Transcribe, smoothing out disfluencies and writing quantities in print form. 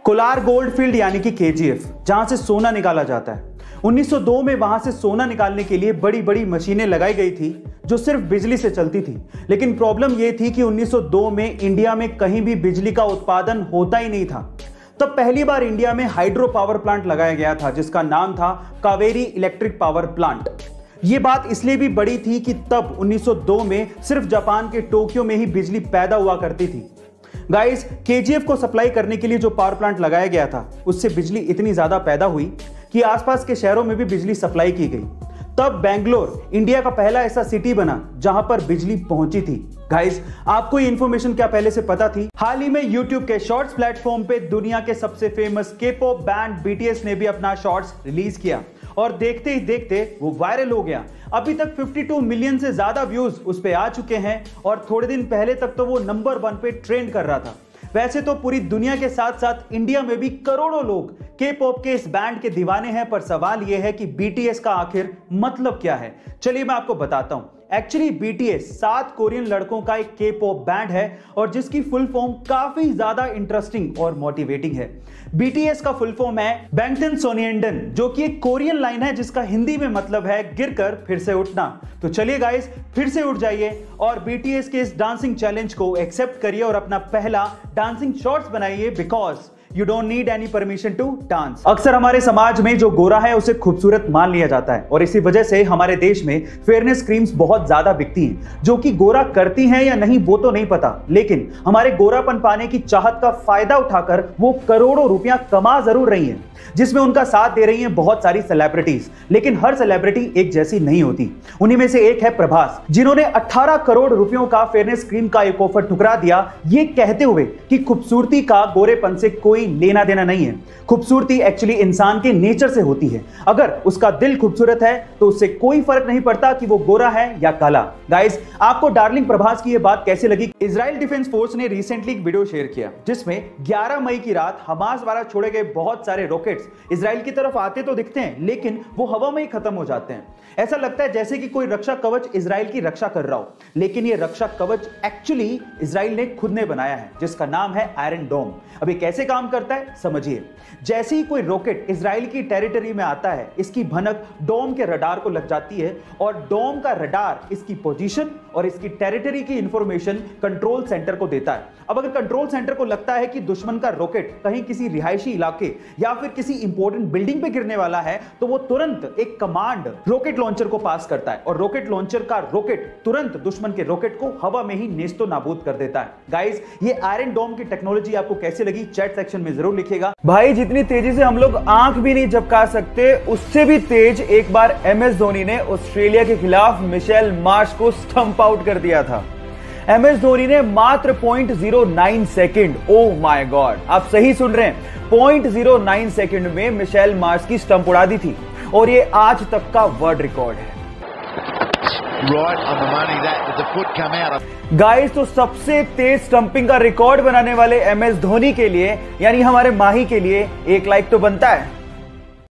Kolar gold field यानी कि KGF, जहां से सोना निकाला जाता है। 1902 में वहां से सोना निकालने के लिए बड़ी बड़ी मशीनें लगाई गई थी जो सिर्फ बिजली से चलती थी। लेकिन प्रॉब्लम यह थी कि 1902 में इंडिया में कहीं भी बिजली का उत्पादन होता ही नहीं था। तब पहली बार इंडिया में हाइड्रो पावर प्लांट लगाया गया था जिसका नाम था कावेरी इलेक्ट्रिक पावर प्लांट। यह बात इसलिए भी बड़ी थी कि तब 1902 में सिर्फ जापान के टोक्यो में ही बिजली पैदा हुआ करती थी। गाइस, केजीएफ को सप्लाई करने के लिए जो पावर प्लांट लगाया गया था उससे बिजली इतनी ज्यादा पैदा हुई कि आसपास के शहरों में भी बिजली सप्लाई की गई। तब बेंगलोर इंडिया का पहला ऐसा सिटी बना जहां पर बिजली पहुंची थी। गाइस, आपको ये इंफॉर्मेशन क्या पहले से पता थी? हाल ही में यूट्यूब के शॉर्ट्स प्लेटफॉर्म पे दुनिया के सबसे फेमस के-पॉप बैंड बीटीएस ने भी अपना शॉर्ट्स रिलीज किया और देखते ही देखते वो वायरल हो गया। अभी तक 52 मिलियन से ज्यादा व्यूज उस पे आ चुके हैं और थोड़े दिन पहले तक तो वो नंबर 1 पे ट्रेंड कर रहा था। वैसे तो पूरी दुनिया के साथ साथ इंडिया में भी करोड़ों लोग के-पॉप के इस बैंड के दीवाने हैं, पर सवाल यह है कि बीटीएस का आखिर मतलब क्या है। चलिए मैं आपको बताता हूं। एक्चुअली बीटीएस 7 कोरियन लड़कों का एक के-पॉप बैंड है और जिसकी फुल फॉर्म काफी ज्यादा इंटरेस्टिंग और मोटिवेटिंग है। बीटीएस का फुल फॉर्म है बैंगटन सोनिएंडन, जो कि एक कोरियन लाइन है जिसका हिंदी में मतलब है गिरकर फिर से उठना। तो चलिए गाइस, फिर से उठ जाइए और बीटीएस के इस डांसिंग चैलेंज को एक्सेप्ट करिए और अपना पहला डांसिंग शॉर्ट्स बनाइए, because You don't need any permission to dance। अक्सर हमारे समाज में जो गोरा है उसे खूबसूरत मान लिया जाता है और इसी वजह से हमारे देश में फेयरनेस क्रीम्स बहुत ज्यादा बिकती हैं, जो कि गोरा करती हैं या नहीं वो तो नहीं पता, लेकिन हमारे गोरापन पाने की चाहत का फायदा उठाकर वो करोड़ों रुपया कमा जरूर रही हैं, जिसमें उनका साथ दे रही हैं बहुत सारी सेलिब्रिटीज। लेकिन हर सेलिब्रिटी एक जैसी नहीं होती। उन्हीं में से एक है प्रभास, जिन्होंने 18 करोड़ रुपयों का फेयरनेस क्रीम का एक ऑफर ठुकरा दिया, ये कहते हुए कि खूबसूरती का गोरेपन से कोई लेना देना नहीं है। खूबसूरती एक्चुअली इंसान के नेचर से होती है। अगर उसका दिल खूबसूरत है तो उससे कोई फर्क नहीं पड़ता कि वो गोरा है या काला। गाइस, आपको डार्लिंग प्रभास की ये बात कैसे लगी? इजराइल डिफेंस फोर्स ने रिसेंटली एक वीडियो शेयर किया जिसमें 11 मई की रात हमास द्वारा छोड़े गए बहुत सारे रॉकेट्स इजराइल की तरफ आते तो दिखते हैं, लेकिन वो हवा में ही खत्म हो जाते हैं। ऐसा लगता है जैसे कि कोई रक्षा कवच इजराइल की रक्षा कर रहा हो, लेकिन ये रक्षा कवच एक्चुअली इजराइल ने खुद ने बनाया है जिसका नाम है आयरन डोम। अब ये कैसे काम करता है समझिए। जैसे ही कोई रॉकेट इजराइल की टेरिटरी में आता है, इसकी भनक डोम के रडार को लग जाती है और डोम का रडार इसकी पोजीशन और इसकी टेरिटरी की इंफॉर्मेशन कंट्रोल सेंटर को देता है। अब अगर कंट्रोल सेंटर को लगता है कि दुश्मन का रॉकेट कहीं किसी रिहायशी इलाके या फिर किसी इंपॉर्टेंट बिल्डिंग पे गिरने वाला है, तो वो तुरंत एक कमांड रॉकेट लॉन्चर को पास करता है और रॉकेट लॉन्चर का रॉकेट तुरंत दुश्मन के रॉकेट को हवा में ही नेस्तो नाबूद कर देता है। गाइस, ये आयरन डोम की टेक्नोलॉजी आपको कैसी लगी चैट सेक्शन में जरूर लिखिएगा। भाई, जितनी तेजी से हम लोग आंख भी नहीं झपका सकते उससे भी तेज एक बार एमएस धोनी ने ऑस्ट्रेलिया के खिलाफ मिशेल मार्श को स्टंप आउट कर दिया था। एमएस धोनी ने मात्र 0.09 सेकंड, ओह माय गॉड, आप सही सुन रहे हैं, 0.09 सेकंड में मिशेल मार्श की स्टंप उड़ा दी थी और ये आज तक का वर्ल्ड रिकॉर्ड है। गाइस, तो सबसे तेज स्टंपिंग का रिकॉर्ड बनाने वाले एमएस धोनी के लिए यानी हमारे माही के लिए एक लाइक तो बनता है।